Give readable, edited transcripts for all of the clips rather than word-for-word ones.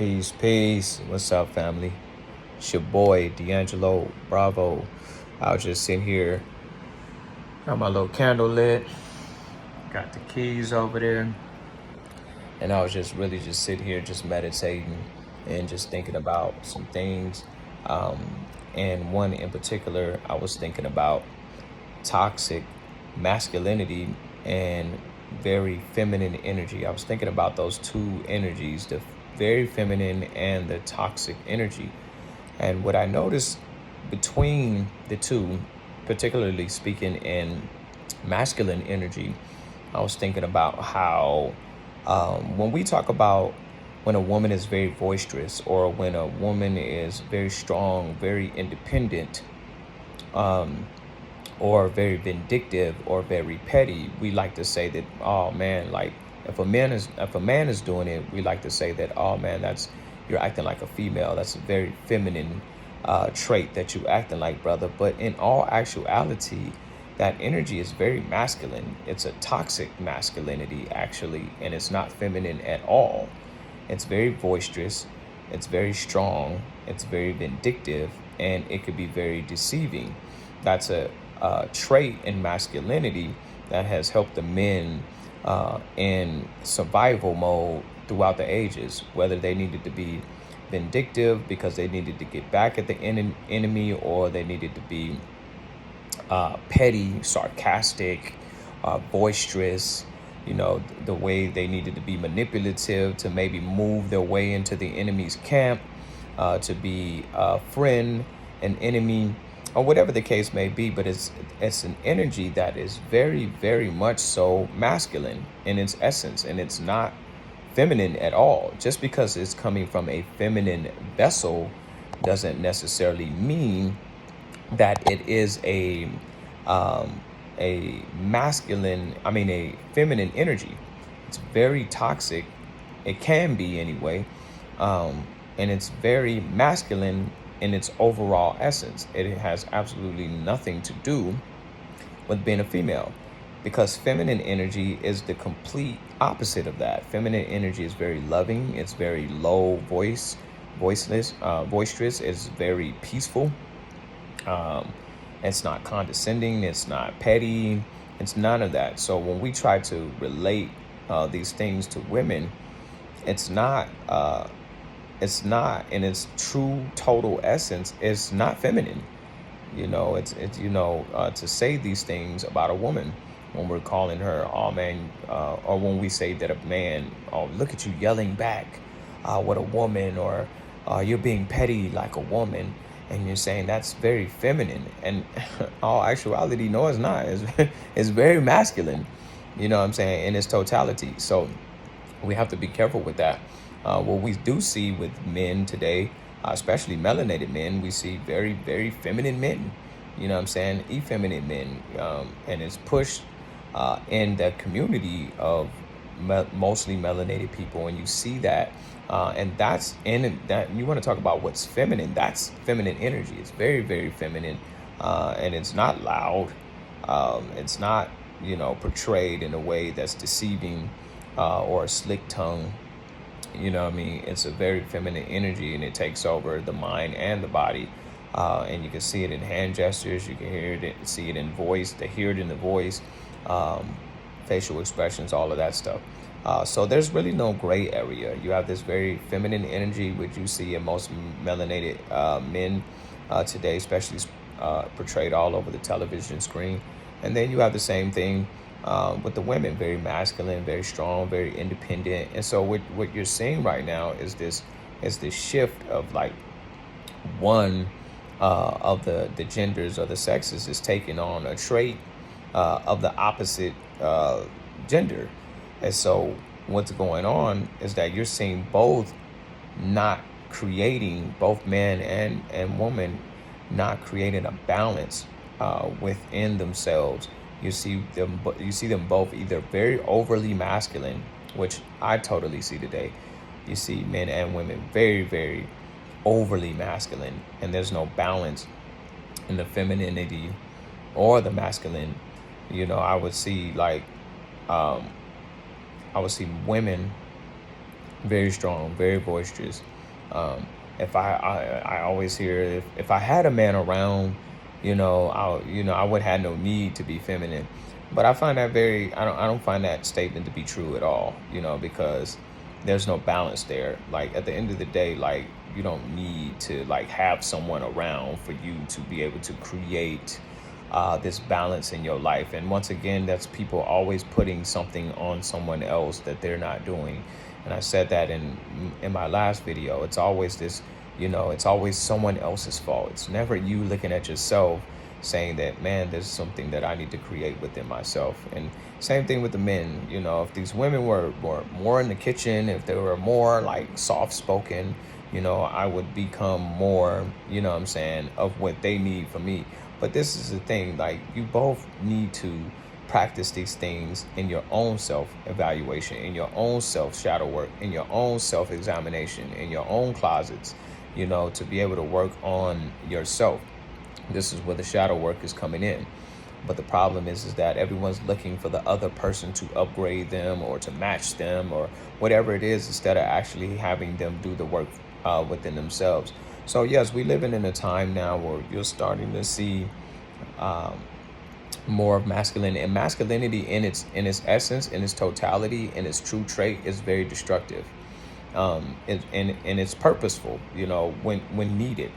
Peace, peace. What's up, family? It's your boy, D'Angelo Bravo. I was just sitting here, got my little candle lit, got the keys over there, and I was just really just sitting here, just meditating and just thinking about some things. And one in particular, I was thinking about toxic masculinity and very feminine energy. I was thinking about those two energies, the very feminine and the toxic energy. And what I noticed between the two, particularly speaking in masculine energy, I was thinking about how when we talk about when a woman is very boisterous or when a woman is very strong, very independent, or very vindictive or very petty, we like to say that, oh man, like if a man is doing it, we like to say that, oh man, that's you're acting like a female. That's a very feminine trait that you acting like, brother. But in all actuality, that energy is very masculine. It's a toxic masculinity actually, and it's not feminine at all. It's very boisterous, it's very strong, it's very vindictive, and it could be very deceiving. That's a trait in masculinity that has helped the men in survival mode throughout the ages, whether they needed to be vindictive because they needed to get back at the enemy, or they needed to be petty, sarcastic, boisterous, the way they needed to be manipulative to maybe move their way into the enemy's camp, to be a friend, an enemy, or whatever the case may be. But it's an energy that is very, very much so masculine in its essence, and it's not feminine at all. Just because it's coming from a feminine vessel doesn't necessarily mean that it is a feminine energy. It's very toxic. It can be anyway, and it's very masculine in its overall essence. It has absolutely nothing to do with being a female, because feminine energy is the complete opposite of that. Feminine energy is very loving. It's very low voiceless, boisterous. It's very peaceful. It's not condescending. It's not petty. It's none of that. So when we try to relate these things to women, it's not in its true total essence. It's not feminine. It's to say these things about a woman when we're calling her, oh man, or when we say that a man, oh, look at you yelling back, what a woman, or you're being petty like a woman, and you're saying that's very feminine. And all actuality, no, it's not. It's very masculine, you know what I'm saying, in its totality. So we have to be careful with that. What we do see with men today, especially melanated men, we see very, very feminine men, you know what I'm saying, effeminate men, and it's pushed in the community of mostly melanated people, and you see that, and that's in that. You want to talk about what's feminine? That's feminine energy. It's very, very feminine, and it's not loud. It's not portrayed in a way that's deceiving or a slick tongue. You know what I mean? It's a very feminine energy, and it takes over the mind and the body. And you can see it in hand gestures. You can see it in voice. They hear it in the voice, facial expressions, all of that stuff. So there's really no gray area. You have this very feminine energy, which you see in most melanated men today, especially portrayed all over the television screen. And then you have the same thing with the women, very masculine, very strong, very independent. And so what you're seeing right now is this shift of like one of the genders or the sexes is taking on a trait of the opposite gender. And so what's going on is that you're seeing both men and women not creating a balance within themselves. You see them both either very overly masculine, which I totally see today. You see men and women very, very overly masculine, and there's no balance in the femininity or the masculine. I would see women very strong, very boisterous. Um, if I always hear if I had a man around, I would have no need to be feminine. But I find that I don't find that statement to be true at all. Because there's no balance there. Like at the end of the day, like you don't need to like have someone around for you to be able to create this balance in your life. And once again, that's people always putting something on someone else that they're not doing. And I said that in my last video. It's always this, it's always someone else's fault. It's never you looking at yourself saying that, man, there's something that I need to create within myself. And same thing with the men. If these women were more in the kitchen, if they were more like soft spoken, I would become more, what I'm saying, of what they need from me. But this is the thing, like you both need to practice these things in your own self-evaluation, in your own self-shadow work, in your own self-examination, in your own closets, to be able to work on yourself. This is where the shadow work is coming in. But the problem is that everyone's looking for the other person to upgrade them or to match them or whatever it is, instead of actually having them do the work within themselves. So yes, we living in a time now where you're starting to see um, more of masculine, and masculinity in its essence, in its totality, in its true trait is very destructive. And it's purposeful, when needed,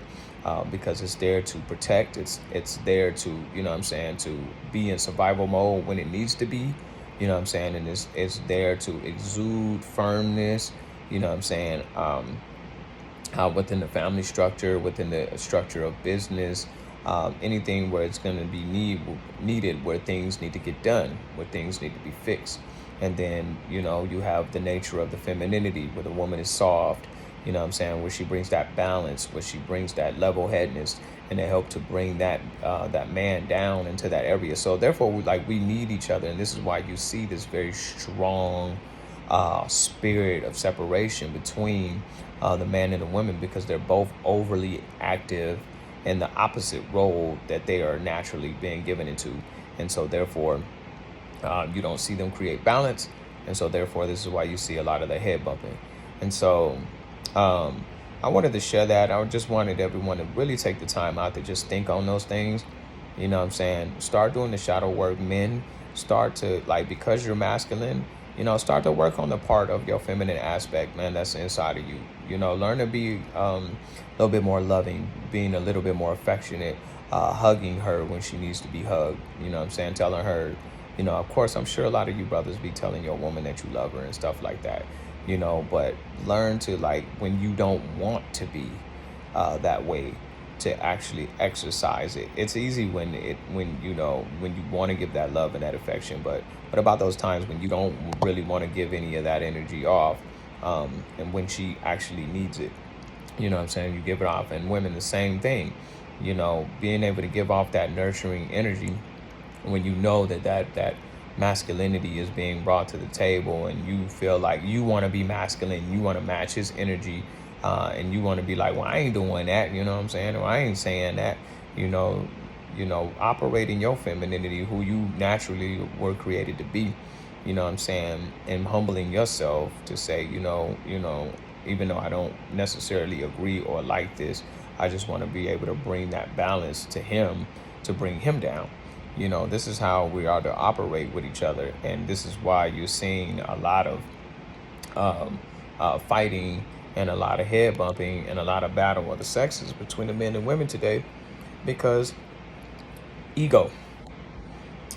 because it's there to protect. It's there to, what I'm saying, to be in survival mode when it needs to be, what I'm saying, and it's there to exude firmness, what I'm saying, within the family structure, within the structure of business, anything where it's going to be needed, where things need to get done, where things need to be fixed. And then, you have the nature of the femininity, where the woman is soft, what I'm saying, where she brings that balance, where she brings that level headedness, and they help to bring that man down into that area. So therefore, we need each other. And this is why you see this very strong spirit of separation between the man and the woman, because they're both overly active in the opposite role that they are naturally being given into. And so therefore, you don't see them create balance. And so therefore, this is why you see a lot of the head bumping. And so I wanted to share that. I just wanted everyone to really take the time out to just think on those things. What I'm saying? Start doing the shadow work, men. Start to, because you're masculine, start to work on the part of your feminine aspect, man, that's inside of you. Learn to be a little bit more loving, being a little bit more affectionate, hugging her when she needs to be hugged. What I'm saying? Telling her, of course, I'm sure a lot of you brothers be telling your woman that you love her and stuff like that, but learn to, when you don't want to be that way, to actually exercise it. It's easy when you want to give that love and that affection, but about those times when you don't really want to give any of that energy off, and when she actually needs it, what I'm saying, you give it off. And women, the same thing, being able to give off that nurturing energy when you know that masculinity is being brought to the table, and you feel like you want to be masculine, you want to match his energy, and you want to be like, well, I ain't doing that, what I'm saying, or I ain't saying that, operating your femininity, who you naturally were created to be, what I'm saying, and humbling yourself to say, even though I don't necessarily agree or like this, I just want to be able to bring that balance to him, to bring him down. This is how we are to operate with each other. And this is why you're seeing a lot of fighting and a lot of head bumping and a lot of battle of the sexes between the men and women today, because ego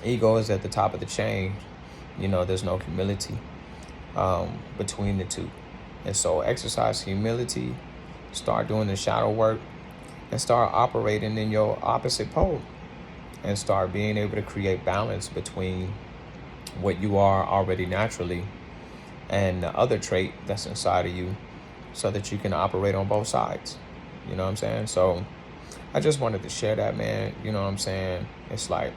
is at the top of the chain. There's no humility between the two. And so exercise humility, start doing the shadow work, and start operating in your opposite pole, and start being able to create balance between what you are already naturally and the other trait that's inside of you, so that you can operate on both sides. What I'm saying? So I just wanted to share that, man. What I'm saying? It's like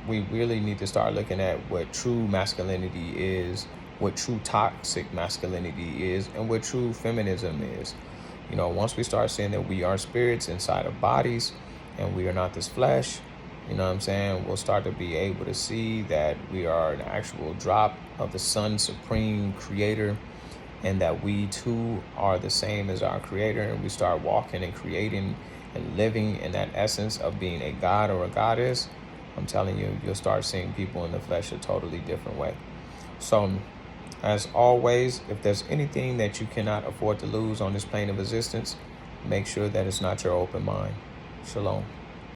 we really need to start looking at what true masculinity is, what true toxic masculinity is, and what true feminism is. Once we start seeing that we are spirits inside of bodies and we are not this flesh, what I'm saying, we'll start to be able to see that we are an actual drop of the sun supreme creator, and that we too are the same as our Creator, and we start walking and creating and living in that essence of being a god or a goddess, I'm telling you, you'll start seeing people in the flesh a totally different way. So, as always, if there's anything that you cannot afford to lose on this plane of existence, make sure that it's not your open mind. Shalom.